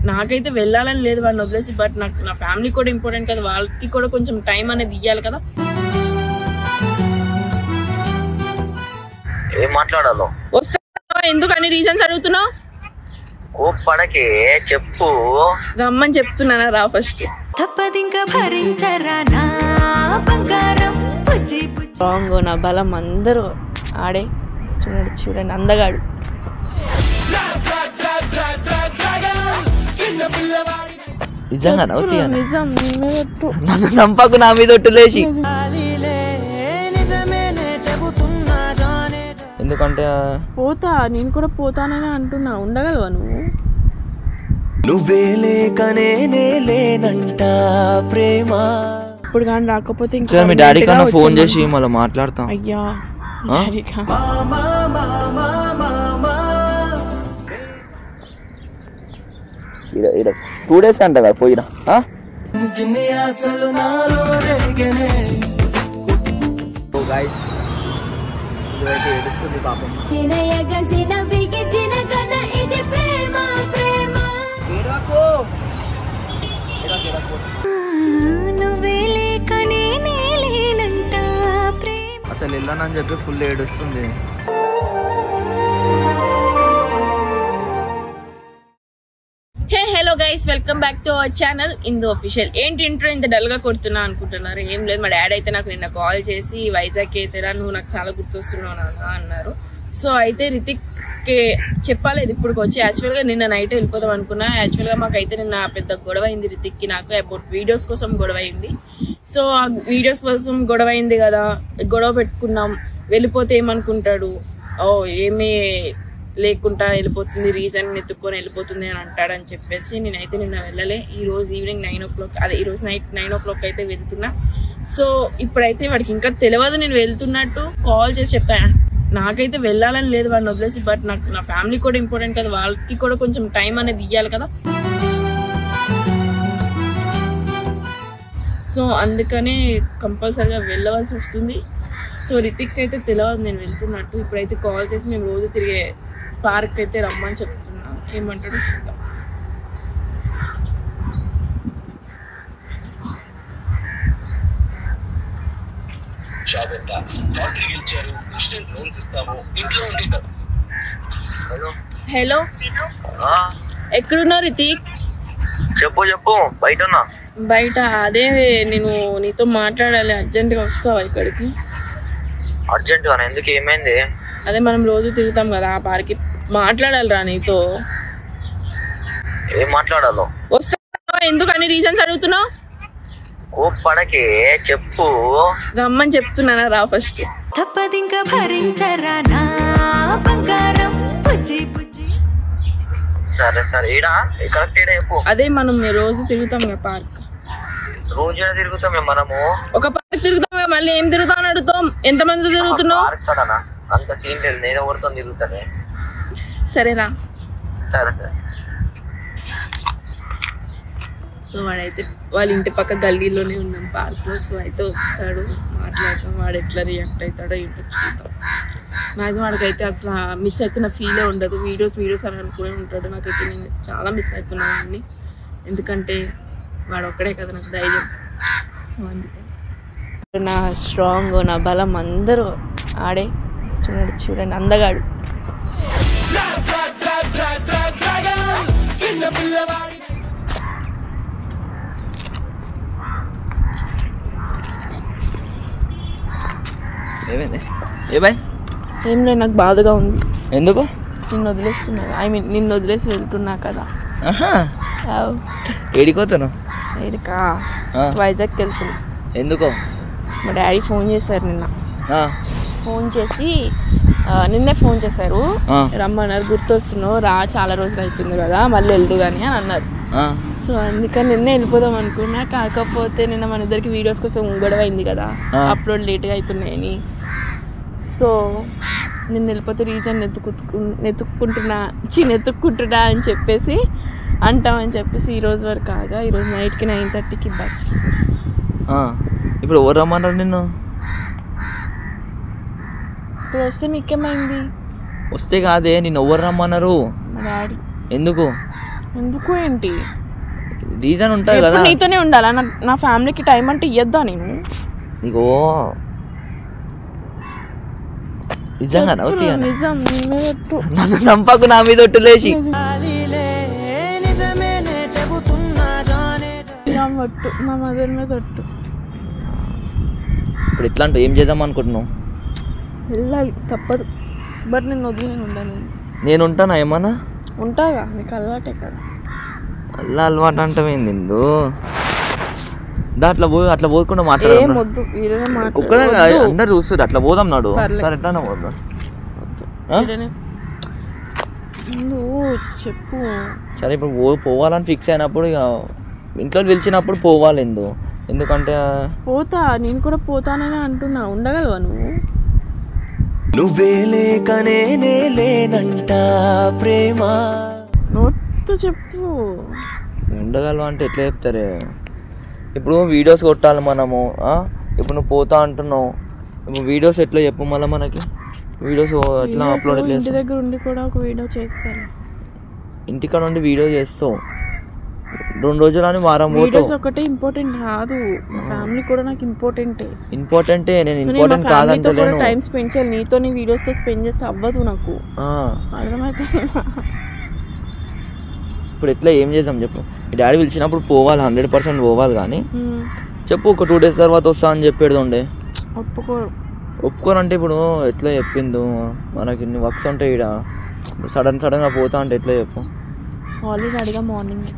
నాకైతే వెళ్ళాలని లేదు వాడిని వదిలేసి, బట్ నాకు నా ఫ్యామిలీ కూడా ఇంపార్టెంట్ కదా, వాళ్ళకి కూడా కొంచెం టైం అనేది ఇవ్వాలి కదా. ఏం మాట్లాడాలో వస్తా, ఎందుకు అన్ని రీజన్స్ అడుగుతున్నావు? కోప్పడకే, చెప్పు. రమ్మని చెప్తున్నానా, రా ఫస్ట్. రాంగ్ నా బలం అందరూ ఆడే చూడండి, చూడండి అందగాడు. నిజంగా నిజం, నన్ను చంపకు, నా మీద ఒట్టులేసి. ఎందుకంటే పోతా, నేను కూడా పోతానని అంటున్నా. ఉండగలవా నువ్వు? నువ్వే లేకనే లేనంట ప్రేమ. ఇప్పుడు కానీ రాకపోతే ఇంకా మీ డాడీ కన్నా ఫోన్ చేసి మళ్ళీ మాట్లాడతాం. అయ్యా 2 days అంట కదా పోయినా. ఏడుస్తుంది పాపం. అసలు వెళ్ళానని చెప్పి ఫుల్ ఏడుస్తుంది. Hello guys, welcome back to our channel Indu official. ఏంటి ఇంట్రో ఇంత డల్ గా కొడుతున్నా అనుకుంటున్నారు? ఏం లేదు, మా డాడీ అయితే నాకు నిన్న కాల్ చేసి వైజాగ్ అయితేరా నువ్వు నాకు చాలా గుర్తొస్తున్నావు నాన్న అన్నారు. సో అయితే రితిక్ చెప్పాలేదు ఇప్పుడు వచ్చి. యాక్చువల్ గా నిన్న నైట్ వెళ్ళిపోదాం అనుకున్నా. యాక్చువల్ గా మాకైతే నిన్న పెద్ద గొడవ అయింది రితిక్ కి నాకు, అబౌట్ వీడియోస్ కోసం గొడవ అయింది. సో ఆ వీడియోస్ కోసం గొడవ అయింది కదా, గొడవ పెట్టుకున్నాం. వెళ్ళిపోతే ఏమనుకుంటాడు, ఓ ఏమీ లేకుండా వెళ్ళిపోతుంది, రీజన్ ఎత్తుక్కొని వెళ్ళిపోతుంది అని అంటాడని చెప్పేసి నేనైతే నిన్న వెళ్ళలే. ఈ రోజు ఈవినింగ్ 9 o'clock, అదే ఈ రోజు నైట్ 9 o'clock అయితే వెళ్తున్నా. సో ఇప్పుడైతే వాడికి ఇంకా తెలియదు నేను వెళ్తున్నట్టు. కాల్ చేసి చెప్తాను, నాకైతే వెళ్ళాలని లేదు వాడిని వదిలేసి, బట్ నాకు నా ఫ్యామిలీ కూడా ఇంపార్టెంట్ కదా, వాళ్ళకి కూడా కొంచెం టైం అనేది ఇవ్వాలి కదా. సో అందుకనే కంపల్సరీగా వెళ్ళవలసి వస్తుంది. సో రితిక్ అయితే తెలియదు నేను వెళ్తున్నట్టు. ఇప్పుడైతే కాల్ చేసి మేము రోజు తిరిగే పార్క్ అయితే రమ్మని చెప్తున్నా, ఏమంటాడో చూద్దాం. హలో, ఎక్కడున్నావు రితిక్? చెప్పు చెప్పు. బయట ఉన్నా. బయట? అదే నేను నీతో మాట్లాడాలి, అర్జెంట్ గా వస్తావా ఇక్కడికి? అర్జెంట్ గా? ఎందుకు, ఏమైంది? అదే మనం రోజు తిరుగుతాం కదా ఆ పార్క్, మాట్లాడాలిరా నీతో. ఏం మాట్లాడాలో? వస్తావా? ఎందుకు అన్ని రీజన్స్ అడుగుతున్నావు? కోప్పడకే, చెప్పు. రమ్మని చెప్తున్నానా, రా ఫస్ట్. సరే సరే. ఈడా కరెక్ట్ ఈడ చెప్పు. అదే మనం రోజు తిరుగుతాం కదా పార్క్. రోజు తిరుగుతాం మనము. ఒక పార్క్ తిరుగుతాం కదా, మళ్ళీ ఏం తిరుగుతాం అని అడుగుతాం. ఎంతమంది తిరుగుతున్నావు? అంత సీన్ లేదు, నేను ఎవరితో తిరుగుతానే. సరేరా. సరే సరే. సో వాడైతే వాళ్ళ ఇంటి పక్క గల్లీలోనే ఉన్నాం పార్క్లో. సో అయితే వస్తాడు, మాట్లాడతాం. వాడు ఎట్లా రియాక్ట్ అవుతాడో ఏంటో చూద్దాం. మ్యాక్సిమం వాడికైతే అసలు మిస్ అవుతున్న ఫీలే ఉండదు. వీడియోస్ అని అనుకునే ఉంటాడు. నాకైతే నేను చాలా మిస్ అవుతున్నాను వాడిని, ఎందుకంటే వాడు ఒక్కడే కదా నాకు ధైర్యం. సో అందుకని నా స్ట్రాంగ్, నా బలం అందరూ ఆడే చూడండి, చూడండి అందగాడు. ఏం లేదు, నాకు బాధగా ఉంది. ఎందుకు? నిన్ను వదిలేస్తున్నా, నిన్ను వదిలేసి వెళ్తున్నా కదా. ఏడిపోతాను? ఏడికా, వైజాగ్కి వెళ్తున్నా. ఎందుకో? మా డాడీ ఫోన్ చేశారు నిన్న. ఫోన్ చేసి నిన్నే ఫోన్ చేశారు, రమ్మన్నారు. గుర్తొస్తున్నావు రా, చాలా రోజులు అవుతుంది కదా, మళ్ళీ వెళ్దు కానీ అని అన్నారు. సో అందుకని నిన్నే వెళ్ళిపోదాం అనుకున్నా. కాకపోతే నిన్న మన ఇద్దరికి వీడియోస్ కోసం గొడవ అయింది కదా, అప్లోడ్ లేట్గా అవుతున్నాయని. సో నేను వెళ్ళిపోతే రీజన్ నెత్తుక్కుంటున్నా అని చెప్పేసి అంటామని చెప్పేసి ఈరోజు వరకు కాగా, ఈరోజు నైట్కి 9:30కి బస్. ఇప్పుడు ఎవరు రమ్మన్నారు నిన్ను? ఇప్పుడు వస్తే నీకేమైంది? వస్తే కాదే, నిన్ను ఎవరు రమ్మన్నారు? మా డాడీ. ఎందుకు? ఎందుకు ఏంటి రీజన్ ఉంటుంది కదా. నీతోనే ఉండాలా? నా ఫ్యామిలీకి టైం అంటే ఇయ్యద్దా నేను? నీకో నిజంగా నిజం నన్ను చంపకు, నా మీద ఒట్టు లేచి. నా మదర్ మీద ఒట్టు. ఇప్పుడు ఎట్లా అంటే ఏం చేద్దాం అనుకుంటున్నావు? వెళ్ళాలి, తప్పదు. బట్ నేను వదిలి నేను ఉండను. నేను ఉంటానా ఏమన్నా? ఉంటాగా, నీకు అలవాటే కదా. అలా అలవాటు అంటే ఏంది అట్లా పోకుండా మాట్లాడదాం. అందరు చూస్తారు అట్లా పోదాం నాడు. సరే ఎట్లా పోదాం చెప్పు. సరే ఇప్పుడు పోవాలని ఫిక్స్ అయినప్పుడు ఇక ఇంట్లో పిలిచినప్పుడు పోవాలి. ఎందుకంటే పోతా, నేను కూడా పోతానని అంటున్నా. ఉండగలవా నువ్వు? నువ్వే లేకనే లేనంట ప్రేమ. నోట్తో చెప్పు. ఉండగలవా అంటే ఎట్లా చెప్తారే? ఇప్పుడు వీడియోస్ కొట్టాలి మనము. ఇప్పుడు నువ్వు పోతా అంటున్నావు, ఇప్పుడు వీడియోస్ ఎట్లా చెప్పు మళ్ళీ మనకి? వీడియోస్ ఎట్లా అప్లోడ్ ఎట్లా? ఇంటి దగ్గర ఉండి కూడా ఒక వీడియో చేస్తాను. ఇంటికాడ ఉండి వీడియో చేస్తావు 2 రోజులు అని వారం పోతావు. ఒకటే ఇంపార్టెంట్ కాదు, ఫ్యామిలీ కూడా నాకు ఇంపార్టెంటే. నేను ఇంపార్టెంట్ కాదంటలేను. టైం స్పెండ్ చేయాలి నీతో. నీ వీడియోస్ తో స్పెండ్ చేస్తే అవ్వదు నాకు. అర్థమవుతుంది. ఇప్పుడు ఎట్లా ఏం చేద్దాం చెప్పు? మీ డాడీ పిలిచినప్పుడు పోవాలి, 100% పోవాలి. కానీ చెప్పు ఒక 2 days తర్వాత వస్తా అని చెప్పేది ఉండే. ఒప్పుకోరంటే ఇప్పుడు ఎట్లా చెప్పిండు? మనకి ఇన్ని వర్క్స్ ఉంటాయి ఇక్కడ, సడన్గా పోతా అంటే ఎట్లా చెప్పు? ఆల్రెడీ అడిగా మార్నింగ్.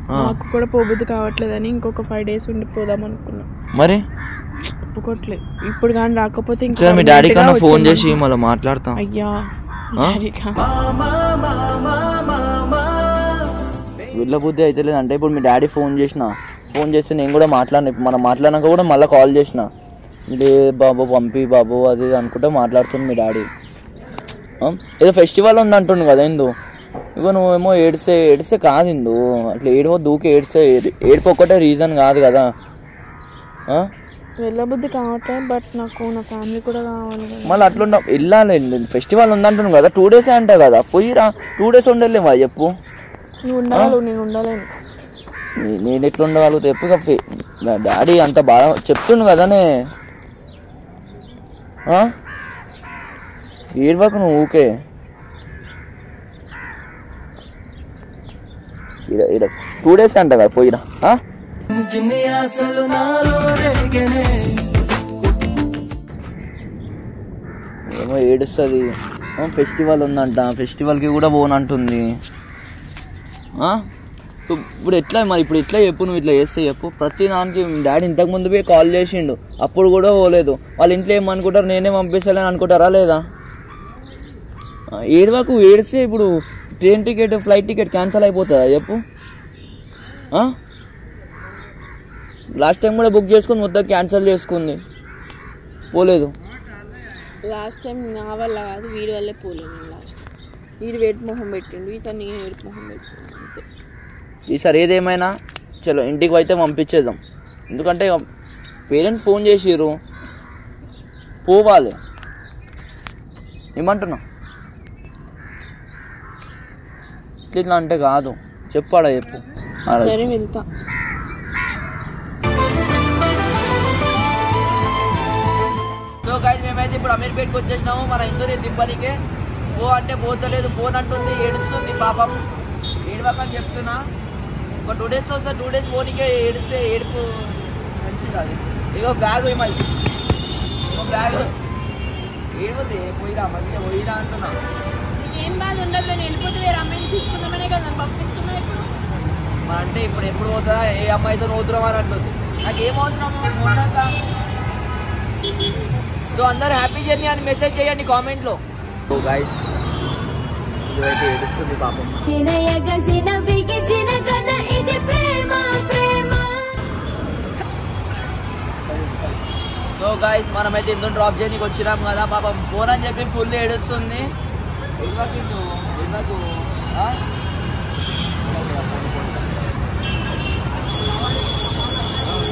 నాకు కూడా పోబుద్ది కావట్లేదని ఇంకొక 5 days ఉండి పోదాం అనుకున్నా. మరి ఒప్పుకోవట్లేదు ఇప్పుడు. కానీ రాకపోతే ఇంకా మీ డాడీ కన్నా ఫోన్ చేసి మళ్ళీ మాట్లాడతాం. అయ్యా వెళ్ళబుద్ధి అయితే లేదంటే ఇప్పుడు మీ డాడీ ఫోన్ చేస్తే నేను కూడా మనం మాట్లాడినాక కూడా మళ్ళీ కాల్ చేసిన, లే బాబు పంపి బాబు అది అనుకుంటే మాట్లాడుతుంది మీ డాడీ. ఏదో ఫెస్టివల్ ఉంది అంటుండు కదా ఇగో నువ్వేమో ఏడిస్తే కాదు అట్లా దూకి ఏడుపు ఒక్కటే రీజన్ కాదు కదా. వెళ్ళబుద్ధి కావట్లేదు, బట్ నాకు నా ఫ్యామిలీ కూడా కావాలి. మళ్ళీ అట్లా వెళ్ళాలి. ఫెస్టివల్ ఉందంటున్నావు కదా, 2 days అంటే కదా, పోయిరా 2 days ఉండలేమా చెప్పు? నువ్వు ఉండగలవు, నేను ఉండలేను. నేను ఎట్లా ఉండగలుగుతా చెప్పు? డాడీ అంత బాగా చెప్తుండు కదనే. ఏడవకు నువ్వు ఊకే. 2 days అంట కదా, పోయిరా. ఏమో ఏడుస్తుంది, ఫెస్టివల్ ఉందంట, ఫెస్టివల్కి కూడా పోనంటుంది. ఇప్పుడు ఎట్లా మరి? ఇప్పుడు ఎట్లా చెప్పు? నువ్వు ఇట్లా చేస్తే చెప్పు. ప్రతి దానికి డాడీ ఇంతకుముందు పోయి కాల్ చేసిండు, అప్పుడు కూడా పోలేదు. వాళ్ళ ఇంట్లో ఏమనుకుంటారు, నేనే పంపిస్తానని అనుకుంటారా లేదా? ఏడిస్తే ఇప్పుడు train ticket, flight ticket cancel అయిపోతుందా చెప్పు? లాస్ట్ టైం కూడా బుక్ చేసుకుని మొత్తం క్యాన్సిల్ చేసుకుంది, పోలేదు. లాస్ట్ టైం నా వల్ల కాదు, వీడి వల్లే పోలేదు. లాస్ట్ వీడు వేడి మొహం పెట్టిండు, ఈసారి నేను వేడి మొహం పెట్టిండు అంతే. ఈసారి ఏదేమైనా చలో ఇంటికి అయితే పంపించేద్దాం. ఎందుకంటే పేరెంట్స్ ఫోన్ చేసిర్రు, పోవాలి. ఏమంటున్నావు? ఇట్లా అంటే కాదు, చెప్పాడా చెప్పు. సరే వెళ్తా. సో గైస్ మేమైతే ఇప్పుడు అమీర్పేట్కి వచ్చేసినాము మన ఇందూరి దింపనికే. అంటే పోతలేదు, ఫోన్ అంటుంది, ఏడుస్తుంది పాపం. ఏడవకని చెప్తున్నా. ఒక 2 days వస్తుంది, 2 days ఫోన్కే ఏడిస్తే ఏడుపు మంచిది. అది ఇగో బ్యాగ్ మళ్ళీ బ్యాగ్ ఏడిపోతే పోయిరా, మంచిగా పోయిరా అంటున్నా. ఏం బాధ ఉండదు, నేను వెళ్ళిపోతే వేరే అమ్మాయిని తీసుకున్నామనే కదా పంపిస్తున్నా. ఇప్పుడు అంటే ఇప్పుడు ఎప్పుడు పోతుందా, ఏ అమ్మాయితో నవ్వుతున్నాం అని అంటుంది. నాకు ఏమవుతున్నాము. సో అందరు హ్యాపీ జర్నీ అని మెసేజ్ చేయండి కామెంట్లో. సో గైస్ ఇదైతే ఏడుస్తుంది పాపం. సో గైస్ మనమైతే ఇందులో డ్రాప్ చేయడానికి వచ్చినాం కదా, పాపం ఫోన్ అని చెప్పి ఫుల్ ఏడుస్తుంది.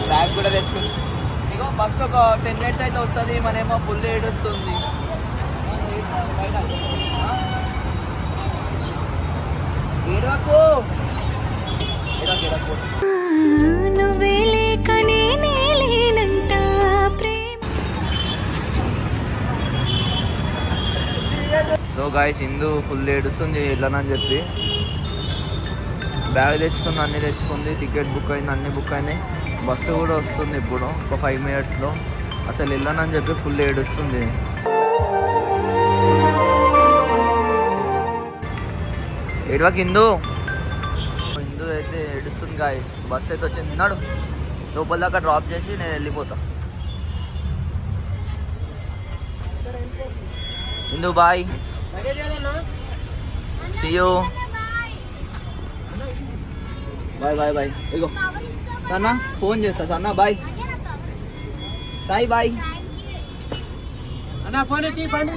బ్యాగ్ కూడా తెచ్చుకుంది. ఇగో బస్సు ఒక 10 minutes అయితే వస్తుంది, మనేమో ఫుల్ ఏడుస్తుంది. ఏడవకు సో గాయస్ హిందూ ఫుల్ ఏడుస్తుంది వెళ్ళనని చెప్పి బ్యాగ్ తెచ్చుకుంది, అన్నీ తెచ్చుకుంది, టికెట్ బుక్ అయింది, అన్నీ బుక్ అయినాయి. బస్సు కూడా వస్తుంది ఇప్పుడు ఒక 5 minutesలో. అసలు వెళ్ళనని చెప్పి ఫుల్ ఏడుస్తుంది. ఏడవకి హిందూ అయితే ఏడుస్తుంది గాయస్. బస్సు అయితే వచ్చింది, నాడు లోపల దాకా డ్రాప్ చేసి నేను వెళ్ళిపోతా. Hindu bye, see you, bye bye bye. ఇగో సన్నా ఫోన్ చేస్తా, సన్నా బాయ్, సాయి బాయ్ అన్న ఫోన్ ఎత్తి పండి.